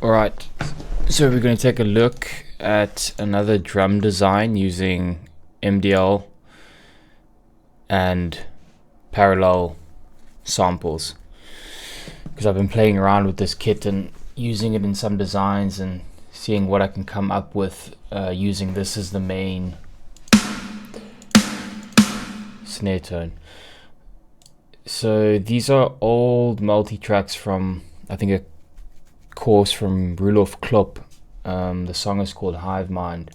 Alright, so we're going to take a look at another drum design using MDL and parallel samples, because I've been playing around with this kit and using it in some designs and seeing what I can come up with using this as the main snare tone. So these are old multi-tracks from, I think, a course from Rudolf Klopp. The song is called Hive Mind.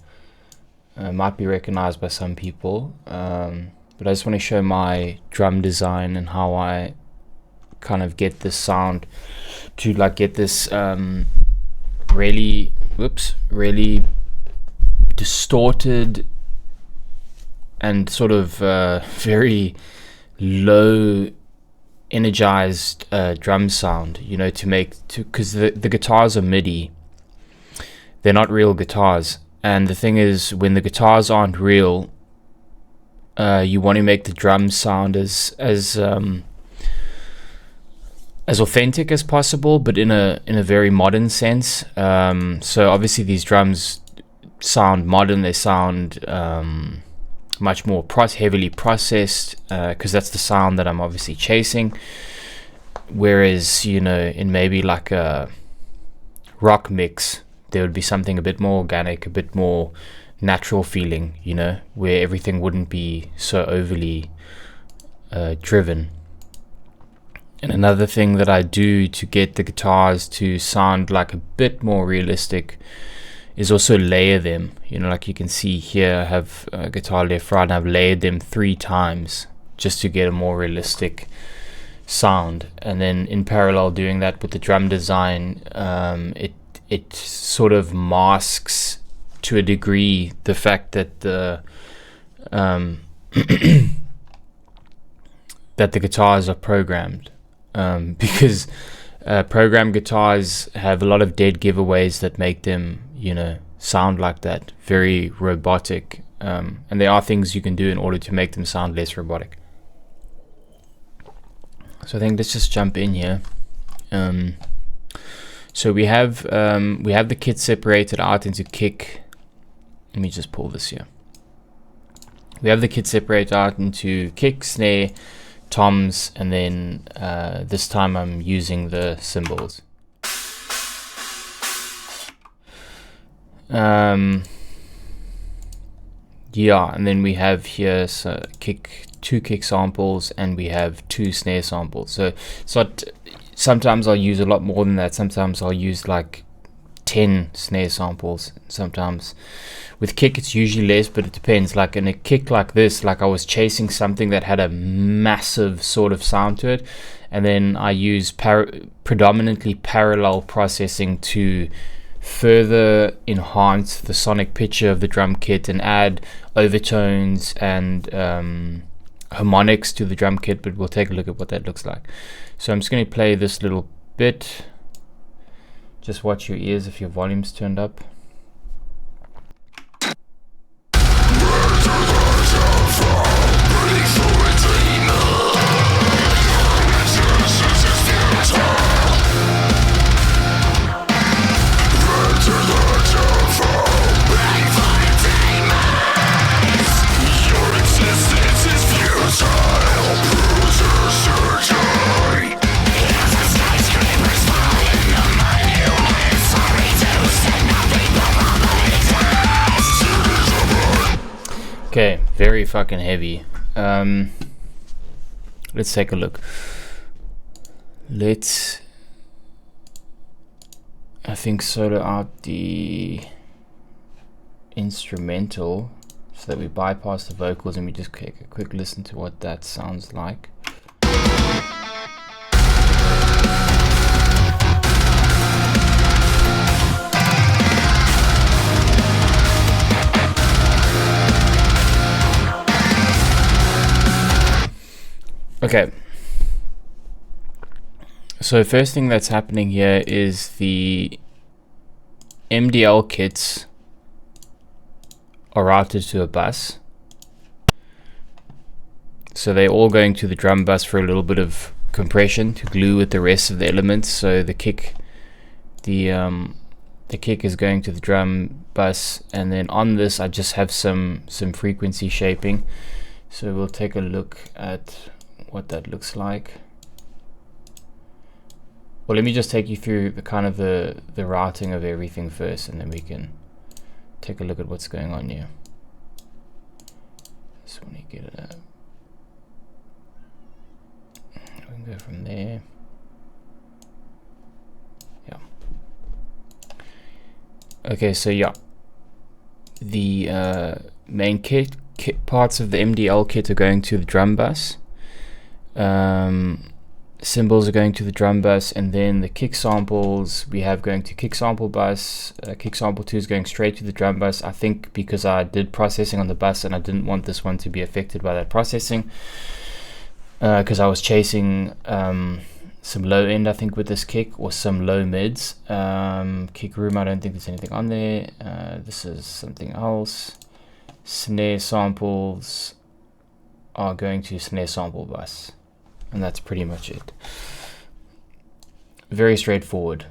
Might be recognized by some people, but I just want to show my drum design and how I kind of get this sound to like get this really distorted and sort of very low energized drum sound, you know, because the guitars are MIDI. They're not real guitars, and the thing is, when the guitars aren't real, you want to make the drums sound as authentic as possible, but in a very modern sense. So obviously these drums sound modern. They sound much more heavily processed, because that's the sound that I'm obviously chasing. Whereas, you know, in maybe like a rock mix, there would be something a bit more organic, a bit more natural feeling, you know, where everything wouldn't be so overly driven. And another thing that I do to get the guitars to sound like a bit more realistic is also layer them. You know, like you can see here, I have a guitar left, right, and I've layered them 3 times just to get a more realistic sound. And then in parallel doing that with the drum design, it sort of masks to a degree the fact that the that the guitars are programmed, because programmed guitars have a lot of dead giveaways that make them, you know, sound like that, very robotic, and there are things you can do in order to make them sound less robotic. So I think let's just jump in here. So we have the kit separated out into kick. Let me just pull this here. We have the kit separated out into kick, snare, toms, and then this time I'm using the cymbals. Yeah, and then we have here 2 kick samples, and we have 2 snare samples. So sometimes I'll use a lot more than that. Sometimes I'll use like 10 snare samples. Sometimes with kick it's usually less, but it depends. Like in a kick like this, like I was chasing something that had a massive sort of sound to it, and then I use predominantly parallel processing to further enhance the sonic picture of the drum kit and add overtones and harmonics to the drum kit, but we'll take a look at what that looks like. So I'm just going to play this little bit. Just watch your ears if your volume's turned up. Okay, very fucking heavy. Let's take a look. Let's, I think, solo out the instrumental so that we bypass the vocals and we just take a quick listen to what that sounds like. Okay, so first thing that's happening here is the MDL kits are routed to a bus. So they're all going to the drum bus for a little bit of compression to glue with the rest of the elements. So the kick the kick is going to the drum bus, and then on this I just have some frequency shaping. So we'll take a look at what that looks like. Well, let me just take you through the kind of the routing of everything first, and then we can take a look at what's going on here. So when you get it up, we can go from there. Yeah. Okay, so yeah, the main kit parts of the MDL kit are going to the drum bus. Cymbals are going to the drum bus, and then the kick samples we have going to kick sample bus. Kick sample 2 is going straight to the drum bus, I think because I did processing on the bus and I didn't want this one to be affected by that processing, because I was chasing some low end, I think, with this kick, or some low mids. Kick room, I don't think there's anything on there. This is something else. Snare samples are going to snare sample bus, and that's pretty much it. Very straightforward.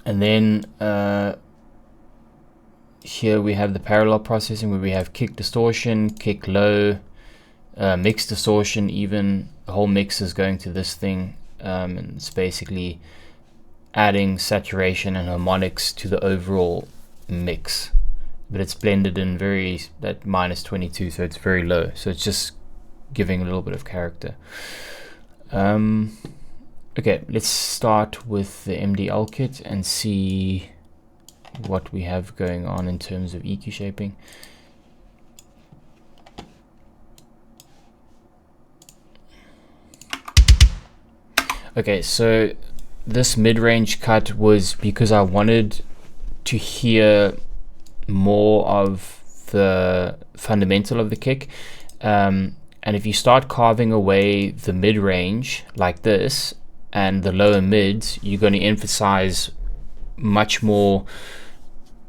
And then here we have the parallel processing, where we have kick distortion, kick low, mix distortion, even the whole mix is going to this thing, and it's basically adding saturation and harmonics to the overall mix, but it's blended in at -22, so it's very low, so it's just giving a little bit of character. Okay, let's start with the MDL kit and see what we have going on in terms of EQ shaping. Okay, so this mid-range cut was because I wanted to hear more of the fundamental of the kick, and if you start carving away the mid-range like this and the lower mids, you're going to emphasize much more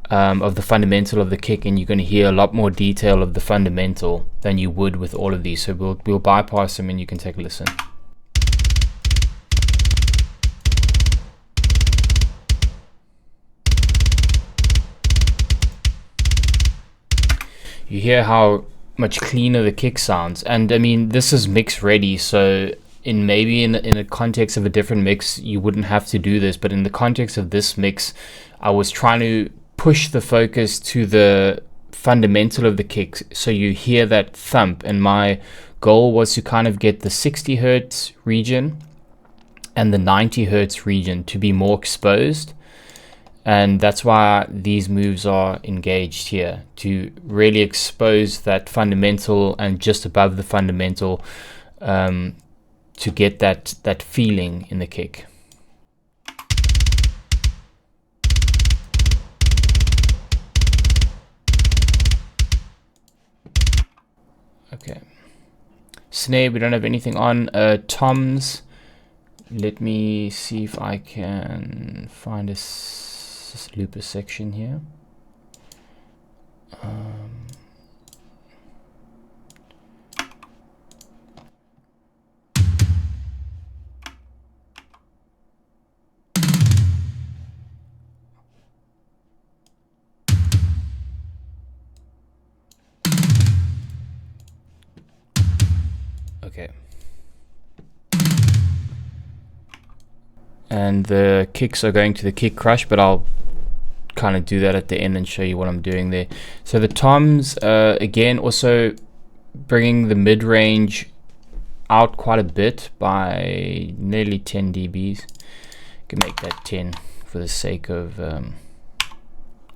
of the fundamental of the kick, and you're going to hear a lot more detail of the fundamental than you would with all of these. So we'll bypass them and you can take a listen. You hear how much cleaner the kick sounds, and I mean, this is mix ready, so in a context of a different mix you wouldn't have to do this, but in the context of this mix I was trying to push the focus to the fundamental of the kick, so you hear that thump, and my goal was to kind of get the 60 hertz region and the 90 hertz region to be more exposed. And that's why these moves are engaged here, to really expose that fundamental and just above the fundamental, to get that feeling in the kick. Okay. Snare, we don't have anything on. Toms, let me see if I can find a looper section here. Okay. And the kicks are going to the kick crush, but I'll kind of do that at the end and show you what I'm doing there. So the toms, again, also bringing the mid-range out quite a bit by nearly 10 dBs. You can make that 10 for the sake of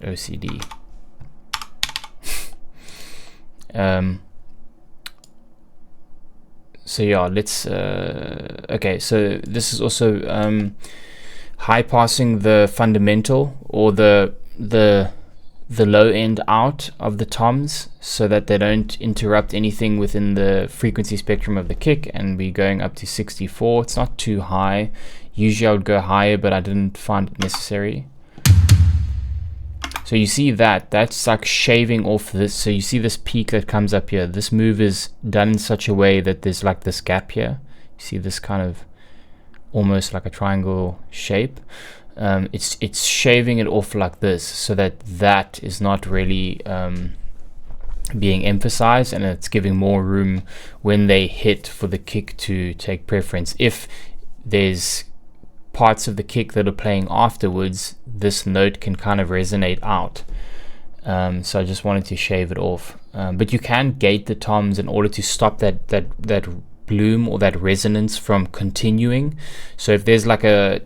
OCD. So yeah, let's okay, so this is also high passing the fundamental, or the low end out of the toms, so that they don't interrupt anything within the frequency spectrum of the kick, and we're going up to 64. It's not too high. Usually I would go higher, but I didn't find it necessary. So you see that's like shaving off this. So you see this peak that comes up here. This move is done in such a way that there's like this gap here. You see this kind of almost like a triangle shape. It's shaving it off like this, so that is not really being emphasized, and it's giving more room when they hit for the kick to take preference. If there's parts of the kick that are playing afterwards, this note can kind of resonate out. So I just wanted to shave it off. But you can gate the toms in order to stop that bloom or that resonance from continuing. So if there's like a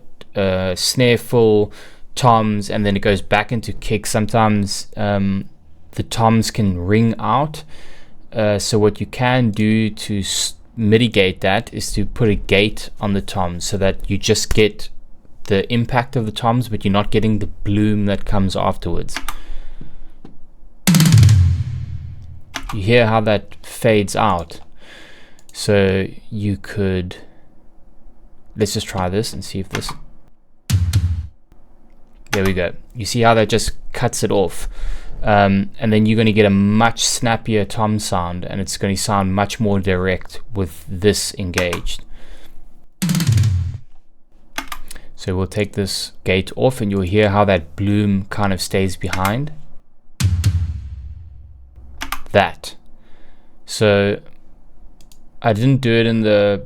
snare full toms and then it goes back into kick, sometimes the toms can ring out. So what you can do to mitigate that is to put a gate on the toms, so that you just get the impact of the toms, but you're not getting the bloom that comes afterwards. You hear how that fades out. So you could, let's just try this and see if this, there we go. You see how that just cuts it off. And then you're going to get a much snappier tom sound, and it's going to sound much more direct with this engaged. So we'll take this gate off, and you'll hear how that bloom kind of stays behind that. So I didn't do it in the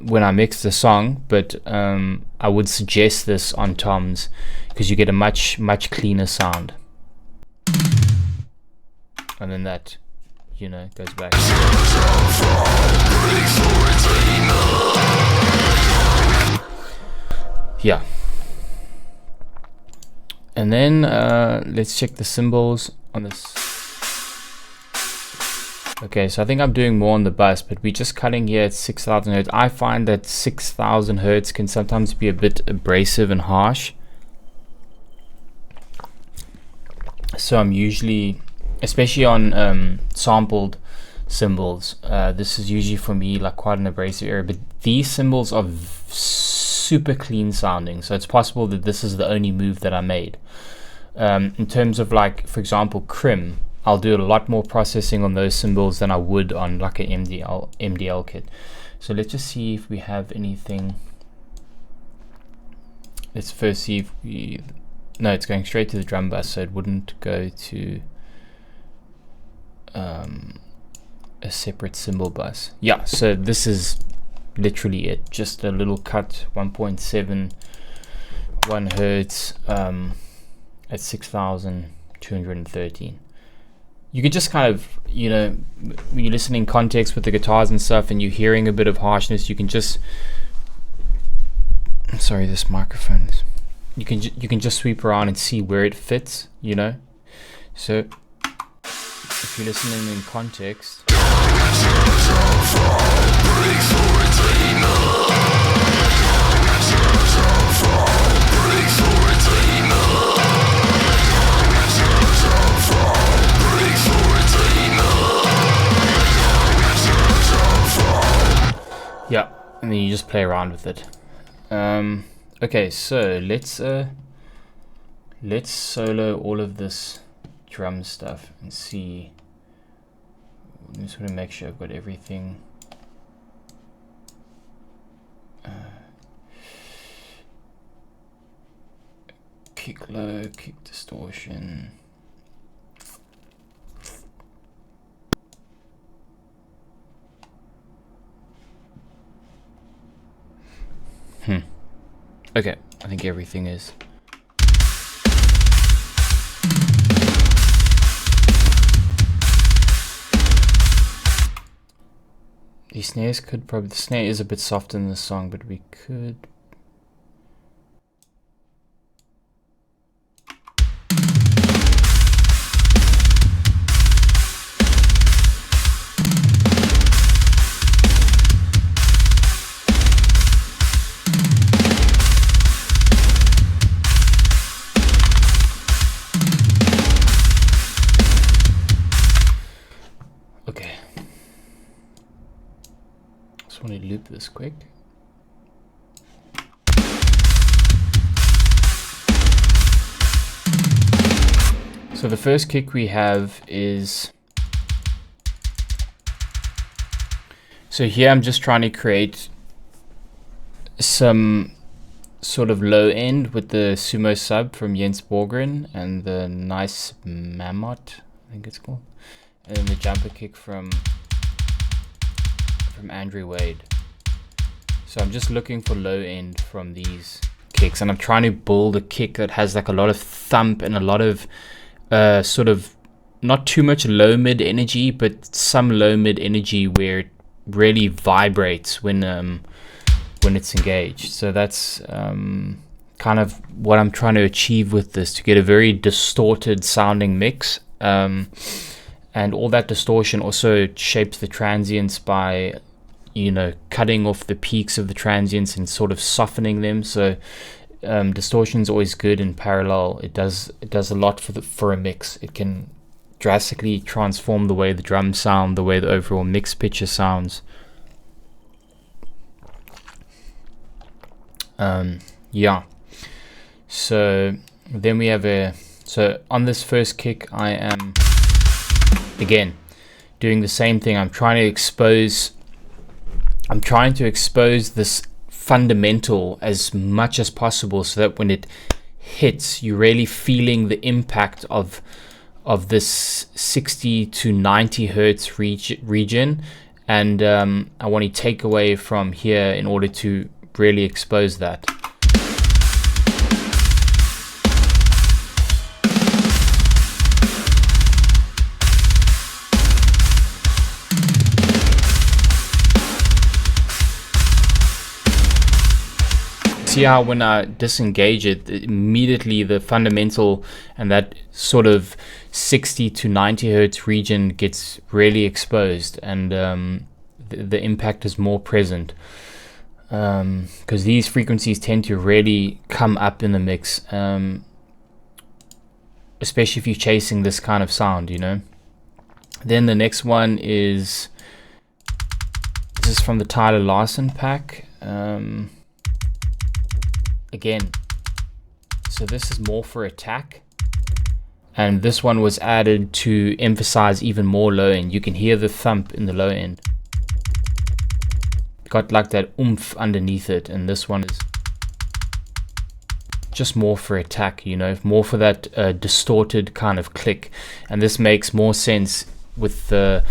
when I mixed the song, but I would suggest this on toms because you get a much cleaner sound. And then that, you know, goes back. Yeah. And then let's check the cymbals on this. Okay, so I think I'm doing more on the bus, but we're just cutting here at 6,000 hertz. I find that 6,000 hertz can sometimes be a bit abrasive and harsh. So I'm usually, especially on sampled cymbals, this is usually for me like quite an abrasive area, but these cymbals are super clean sounding, so it's possible that this is the only move that I made. In terms of, like, for example, Crim, I'll do a lot more processing on those cymbals than I would on like an MDL kit. So let's just see if we have anything. Let's first see if we, no, it's going straight to the drum bus, so it wouldn't go to a separate cymbal bus. Yeah, so this is literally it, just a little cut, 1.71 hertz at 6,213. You can just kind of, you know, when you're listening in context with the guitars and stuff and you're hearing a bit of harshness, you can just, sorry, this microphone is, you can just sweep around and see where it fits, you know. So if you're listening in context, yeah, and then you just play around with it. Okay, so let's solo all of this drum stuff and see. I just want to make sure I've got everything. Kick low, kick distortion. Okay, I think everything is. The snares could probably, the snare is a bit soft in this song, but we could. Loop this quick. So the first kick we have is, so here I'm just trying to create some sort of low end with the Sumo Sub from Jens Borgren and the Nice Mammoth, I think it's called, and then the jumper kick from Andrew Wade. So I'm just looking for low end from these kicks, and I'm trying to build a kick that has like a lot of thump and a lot of sort of not too much low mid energy, but some low mid energy where it really vibrates when it's engaged. So that's kind of what I'm trying to achieve with this, to get a very distorted sounding mix, and all that distortion also shapes the transients by, you know, cutting off the peaks of the transients and sort of softening them. So distortion is always good in parallel. It does a lot for a mix. It can drastically transform the way the drums sound, the way the overall mix picture sounds. Yeah, so then we have so on this first kick I am again doing the same thing. I'm trying to expose this fundamental as much as possible, so that when it hits, you're really feeling the impact of this 60 to 90 hertz region, and I want to take away from here in order to really expose that. See how when I disengage it, immediately the fundamental and that sort of 60 to 90 hertz region gets really exposed, and the impact is more present, because these frequencies tend to really come up in the mix, especially if you're chasing this kind of sound, you know. Then the next one is, this is from the Tyler Larson pack. Again, so this is more for attack, and this one was added to emphasize even more low end. You can hear the thump in the low end, got like that oomph underneath it, and this one is just more for attack, you know, more for that distorted kind of click. And this makes more sense with the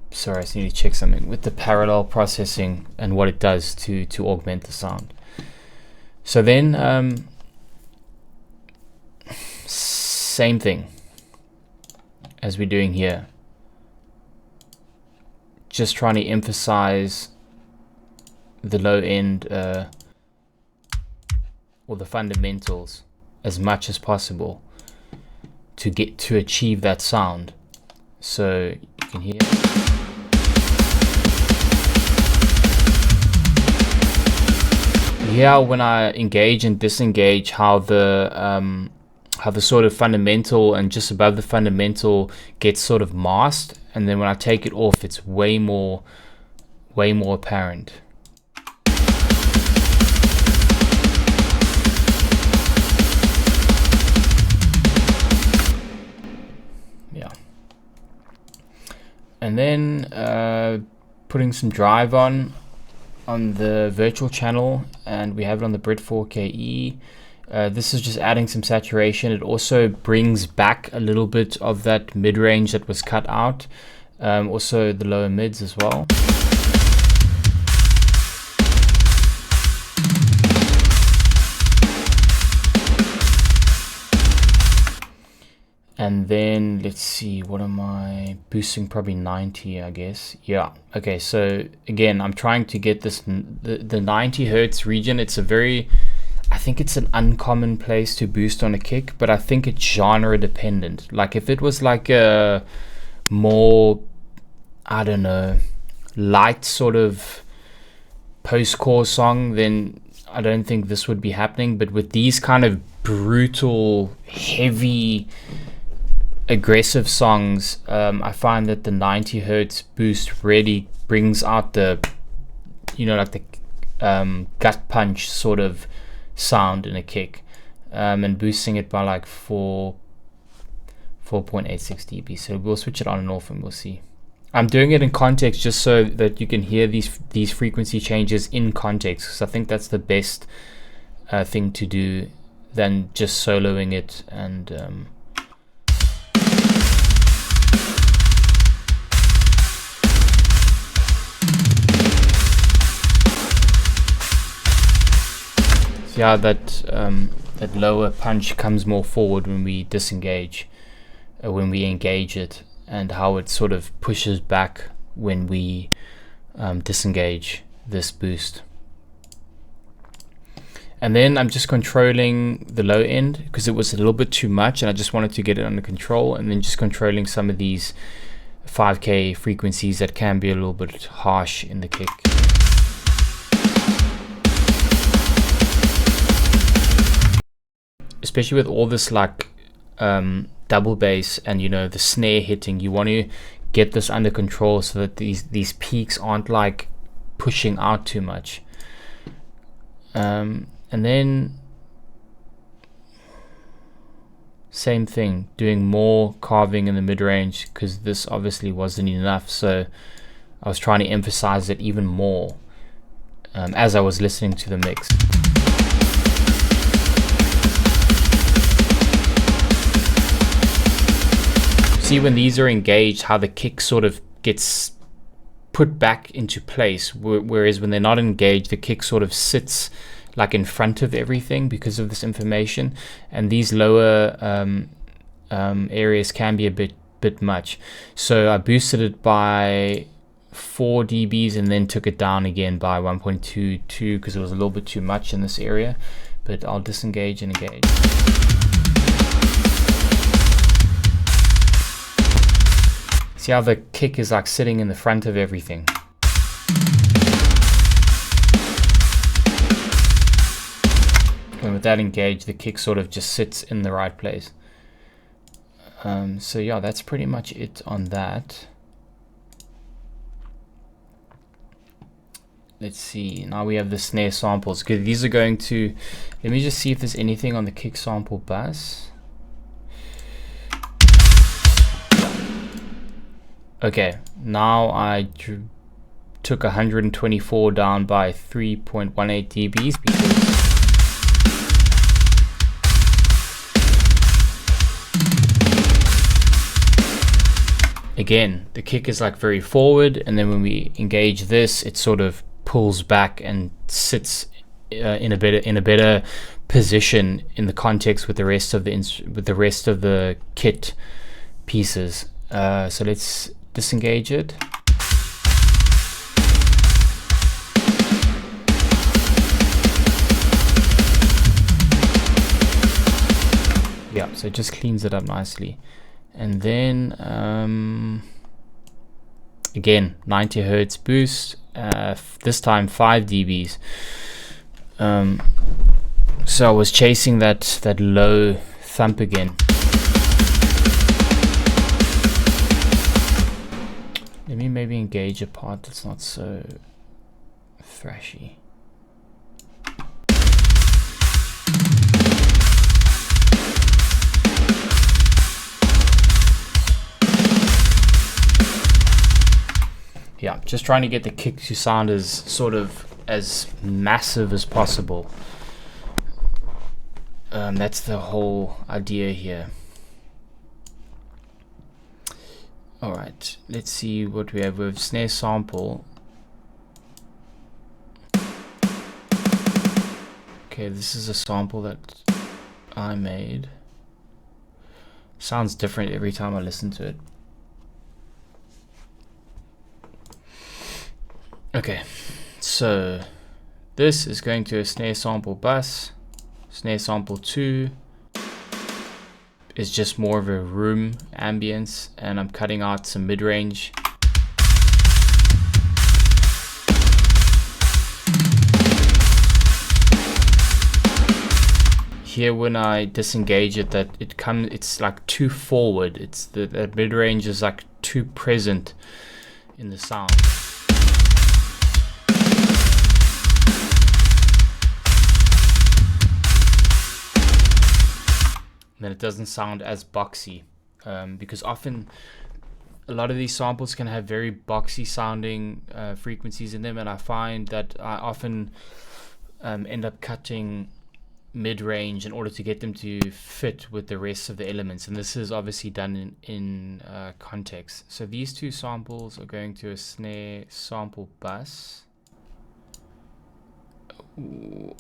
sorry, I just need to check something with the parallel processing and what it does to augment the sound. So then same thing as we're doing here, just trying to emphasize the low end or the fundamentals as much as possible to achieve that sound. So you can hear when I engage and disengage how the sort of fundamental and just above the fundamental gets sort of masked, and then when I take it off, it's way more apparent. Yeah. And then putting some drive on the virtual channel, and we have it on the Brit 4KE. This is just adding some saturation. It also brings back a little bit of that mid-range that was cut out, also the lower mids as well. And then let's see, what am I boosting? Probably 90, I guess. Yeah. Okay. So again, I'm trying to get this the 90 hertz region. It's I think it's an uncommon place to boost on a kick, but I think it's genre dependent. Like if it was like a more, I don't know, light sort of post-core song, then I don't think this would be happening. But with these kind of brutal, heavy, aggressive songs, I find that the 90 hertz boost really brings out the, you know, like the gut punch sort of sound in a kick, and boosting it by like 4.86 dB. So we'll switch it on and off and we'll see. I'm doing it in context just so that you can hear these frequency changes in context, because I think that's the best thing to do than just soloing it. And yeah, that lower punch comes more forward when we disengage, when we engage it, and how it sort of pushes back when we disengage this boost. And then I'm just controlling the low end because it was a little bit too much and I just wanted to get it under control, and then just controlling some of these 5K frequencies that can be a little bit harsh in the kick. Especially with all this like double bass and, you know, the snare hitting, you want to get this under control so that these peaks aren't like pushing out too much. And then same thing, doing more carving in the mid-range because this obviously wasn't enough, so I was trying to emphasize it even more as I was listening to the mix. See, when these are engaged, how the kick sort of gets put back into place, whereas when they're not engaged, the kick sort of sits like in front of everything because of this information, and these lower areas can be a bit much. So I boosted it by 4 dBs and then took it down again by 1.22 because it was a little bit too much in this area, but I'll disengage and engage. See how the kick is like sitting in the front of everything. And with that engaged, the kick sort of just sits in the right place. So yeah, that's pretty much it on that. Let's see, now we have the snare samples. Good, these are going to, let me just see if there's anything on the kick sample bus. Okay, now I took 124 down by 3.18 dBs because again, the kick is like very forward, and then when we engage this, it sort of pulls back and sits in a better position in the context with the rest of the kit pieces. So let's disengage it. Yeah, so it just cleans it up nicely. And then again, 90 Hertz boost, this time 5 dBs. So I was chasing that low thump again. Let me maybe engage a part that's not so thrashy. Yeah, just trying to get the kick to sound as massive as possible. That's the whole idea here. Alright, let's see what we have with snare sample. Okay, this is a sample that I made. Sounds different every time I listen to it. Okay, so this is going to a snare sample bus. Snare sample 2 is just more of a room ambience, and I'm cutting out some mid-range. Here when I disengage it, it's like too forward. It's that mid-range is like too present in the sound. Then it doesn't sound as boxy, because often a lot of these samples can have very boxy sounding frequencies in them, and I find that I often end up cutting mid-range in order to get them to fit with the rest of the elements, and this is obviously done in context. So these two samples are going to a snare sample bus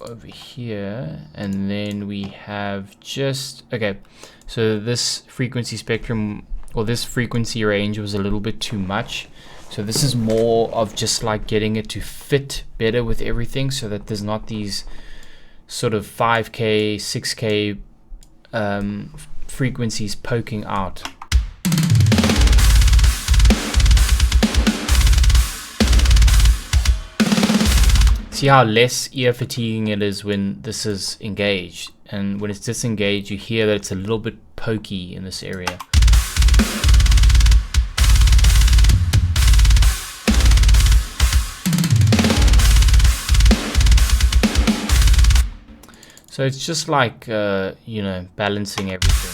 over here, and then we have just okay, so this frequency spectrum or this frequency range was a little bit too much, so this is more of just like getting it to fit better with everything so that there's not these sort of 5k 6k frequencies poking out. See how less ear fatiguing it is when this is engaged, and when it's disengaged you hear that it's a little bit pokey in this area. So it's just like you know, balancing everything.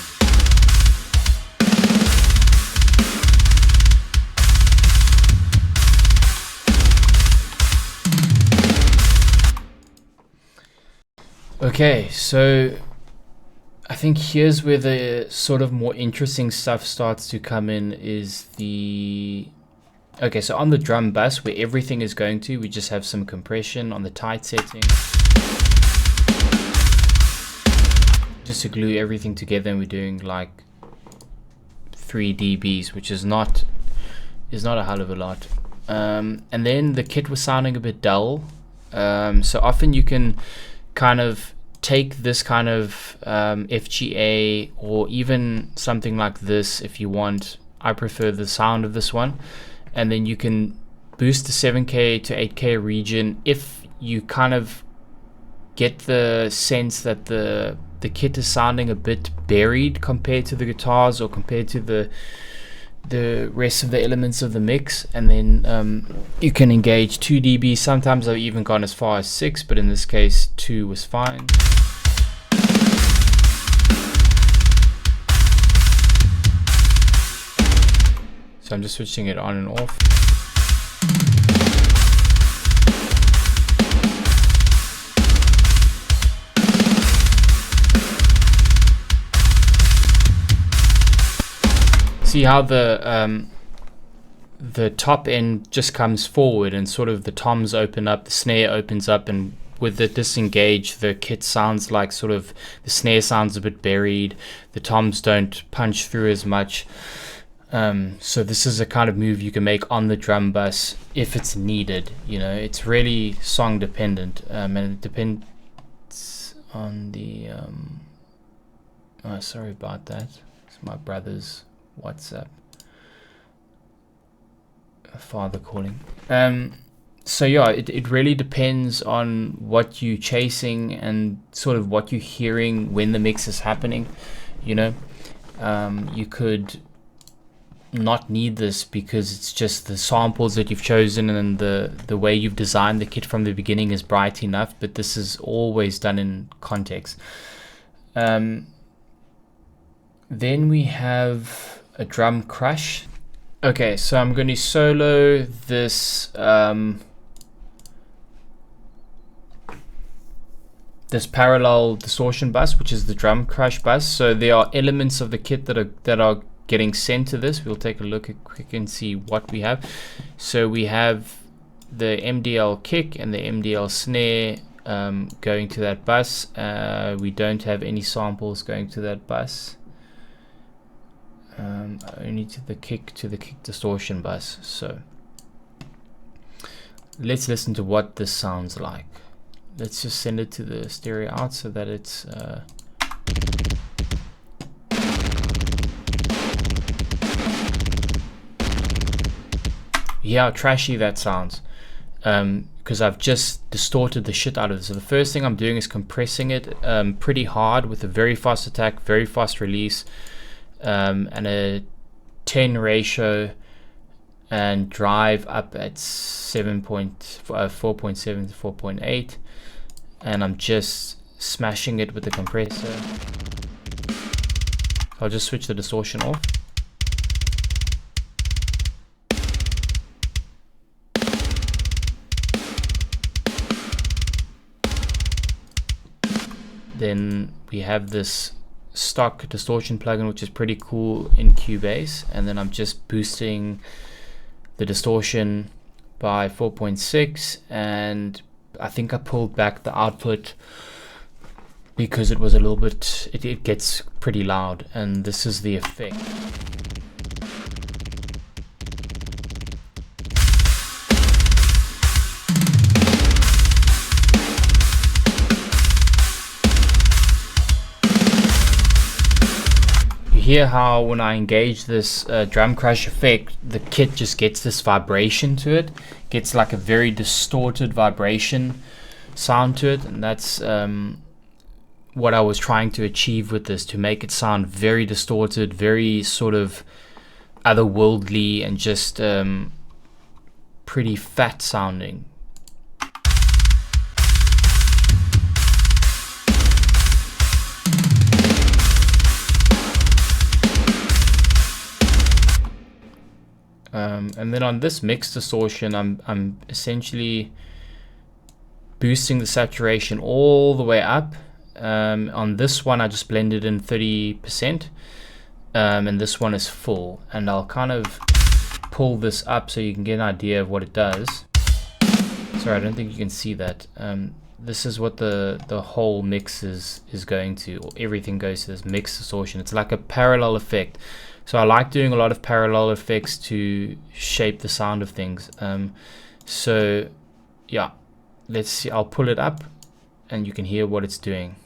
Okay, so I think here's where the sort of more interesting stuff starts to come in, is the... Okay, so on the drum bus where everything is going to, we just have some compression on the tight setting. Just to glue everything together, and we're doing like 3 dBs, which is not a hell of a lot. And then the kit was sounding a bit dull. So often you can kind of take this kind of FGA or even something like this if you want. I prefer the sound of this one, and then you can boost the 7K to 8K region if you kind of get the sense that the kit is sounding a bit buried compared to the guitars or compared to the rest of the elements of the mix, and then you can engage 2 dB. Sometimes I've even gone as far as 6, but in this case 2 was fine. So I'm just switching it on and off. See how the top end just comes forward and sort of the toms open up, the snare opens up, and with the disengage, the kit sounds like sort of the snare sounds a bit buried, the toms don't punch through as much. So this is a kind of move you can make on the drum bus if it's needed. You know, it's really song dependent, and it depends on the oh, sorry about that, it's my brother's WhatsApp, father calling. So yeah, it really depends on what you're chasing and sort of what you're hearing when the mix is happening. You know, you could not need this because it's just the samples that you've chosen and the way you've designed the kit from the beginning is bright enough, but this is always done in context. Then we have a drum crush. Okay, so I'm going to solo this this parallel distortion bus, which is the drum crush bus. So there are elements of the kit that are getting sent to this. We'll take a look at quick and see what we have. So we have the MDL kick and the MDL snare going to that bus. We don't have any samples going to that bus. Only to the kick distortion bus. So let's listen to what this sounds like. Let's just send it to the stereo out so that it's yeah, how trashy that sounds, because I've just distorted the shit out of it. So the first thing I'm doing is compressing it pretty hard with a very fast attack, very fast release, and a 10 ratio, and drive up at 4.7 to 4.8, and I'm just smashing it with the compressor. I'll just switch the distortion off. then we have this stock distortion plugin, which is pretty cool in Cubase, and then I'm just boosting the distortion by 4.6, and I think I pulled back the output because it was a little bit, it gets pretty loud, and this is the effect. Hear how when I engage this drum crash effect, the kit just gets this vibration to it, gets like a very distorted vibration sound to it, and that's what I was trying to achieve with this, to make it sound very distorted, very sort of otherworldly, and just pretty fat sounding. And then on this mix distortion, I'm essentially boosting the saturation all the way up. On this one, I just blended in 30%, and this one is full. And I'll kind of pull this up so you can get an idea of what it does. Sorry, I don't think you can see that. This is what the whole mix is going to, or everything goes to this mix distortion. It's like a parallel effect. So I like doing a lot of parallel effects to shape the sound of things. So yeah, let's see, I'll pull it up and you can hear what it's doing.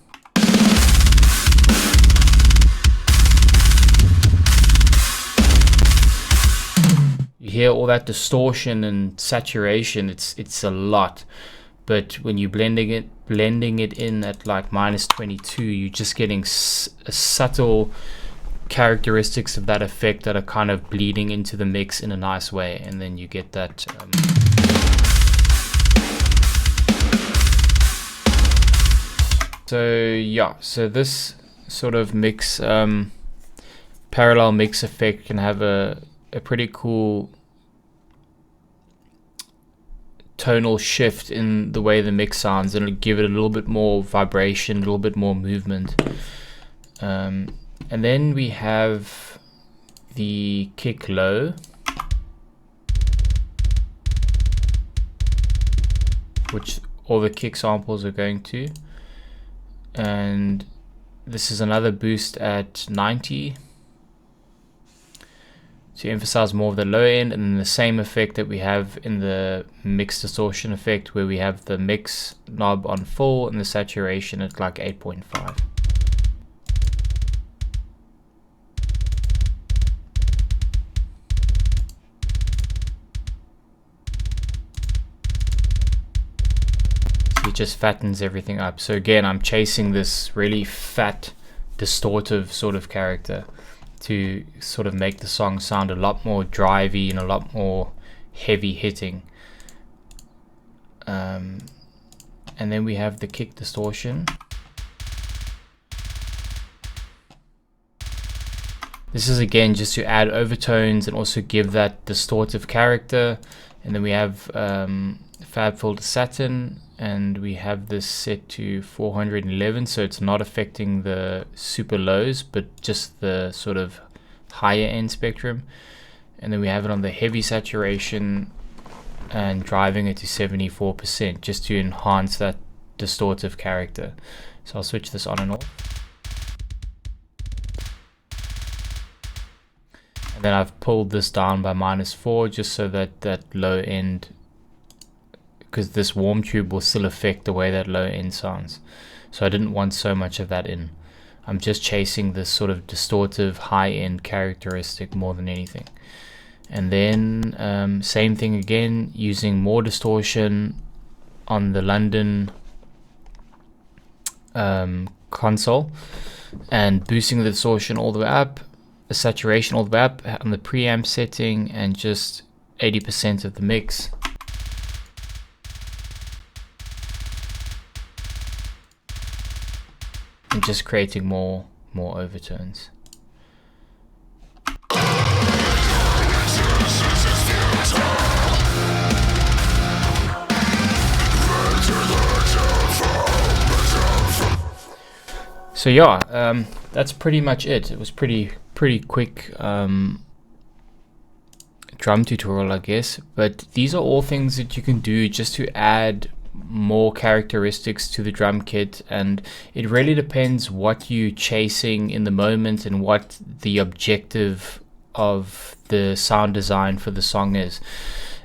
You hear all that distortion and saturation, it's a lot. But when you're blending it in at like -22, you're just getting a subtle characteristics of that effect that are kind of bleeding into the mix in a nice way, and then you get that so yeah, so this sort of mix parallel mix effect can have a pretty cool tonal shift in the way the mix sounds, and it'll give it a little bit more vibration, a little bit more movement. And then we have the kick low, which all the kick samples are going to, and this is another boost at 90 to emphasize more of the low end, and then the same effect that we have in the mix distortion effect, where we have the mix knob on full and the saturation at like 8.5. It just fattens everything up. So again, I'm chasing this really fat, distortive sort of character to sort of make the song sound a lot more drivey and a lot more heavy hitting. And then we have the kick distortion. This is again just to add overtones and also give that distortive character. And then we have Fab Filter Satin, and we have this set to 411, so it's not affecting the super lows, but just the sort of higher end spectrum. And then we have it on the heavy saturation and driving it to 74%, just to enhance that distortive character. So I'll switch this on and off. And then I've pulled this down by -4, just so that that low end, because this warm tube will still affect the way that low end sounds. So I didn't want so much of that in. I'm just chasing this sort of distortive high end characteristic more than anything. And then same thing again, using more distortion on the London console, and boosting the distortion all the way up, the saturation all the way up on the preamp setting, and just 80% of the mix. And just creating more overtones. So yeah, that's pretty much it. It was pretty quick drum tutorial, I guess, but these are all things that you can do just to add more characteristics to the drum kit, and it really depends what you're chasing in the moment and what the objective of the sound design for the song is.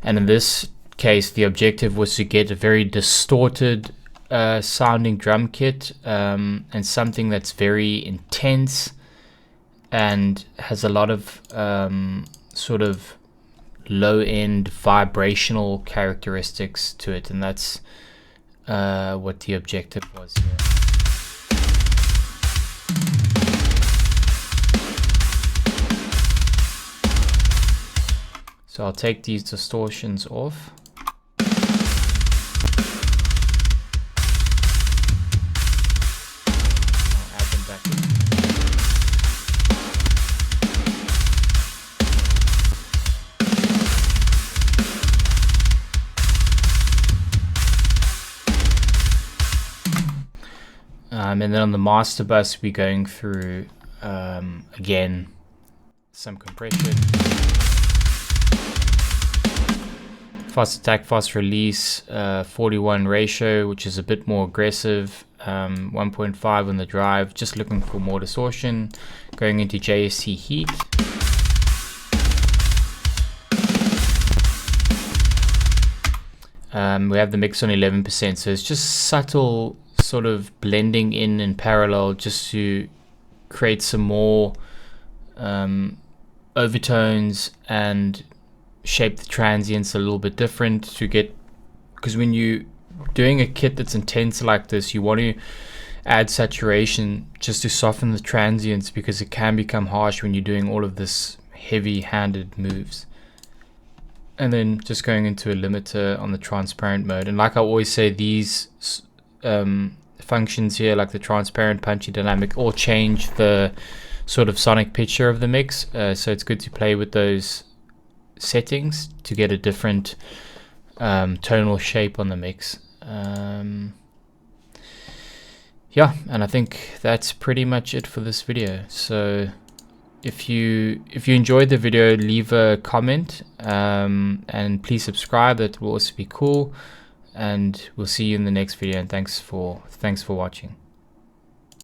And in this case, the objective was to get a very distorted sounding drum kit, and something that's very intense and has a lot of sort of low-end vibrational characteristics to it, and that's what the objective was here. So I'll take these distortions off. I'll add them back in. And then on the master bus, we're going through, again, some compression. Fast attack, fast release, 41 ratio, which is a bit more aggressive. 1.5 on the drive, just looking for more distortion. Going into JST heat. We have the mix on 11%, so it's just subtle sort of blending in parallel, just to create some more overtones and shape the transients a little bit different to get, because when you doing a kit that's intense like this, you want to add saturation just to soften the transients, because it can become harsh when you're doing all of this heavy-handed moves. And then just going into a limiter on the transparent mode, and like I always say, these functions here, like the transparent, punchy, dynamic, all change the sort of sonic picture of the mix, so it's good to play with those settings to get a different tonal shape on the mix. Yeah, and I think that's pretty much it for this video. So if you enjoyed the video, leave a comment, and please subscribe. That will also be cool, and we'll see you in the next video, and thanks for watching.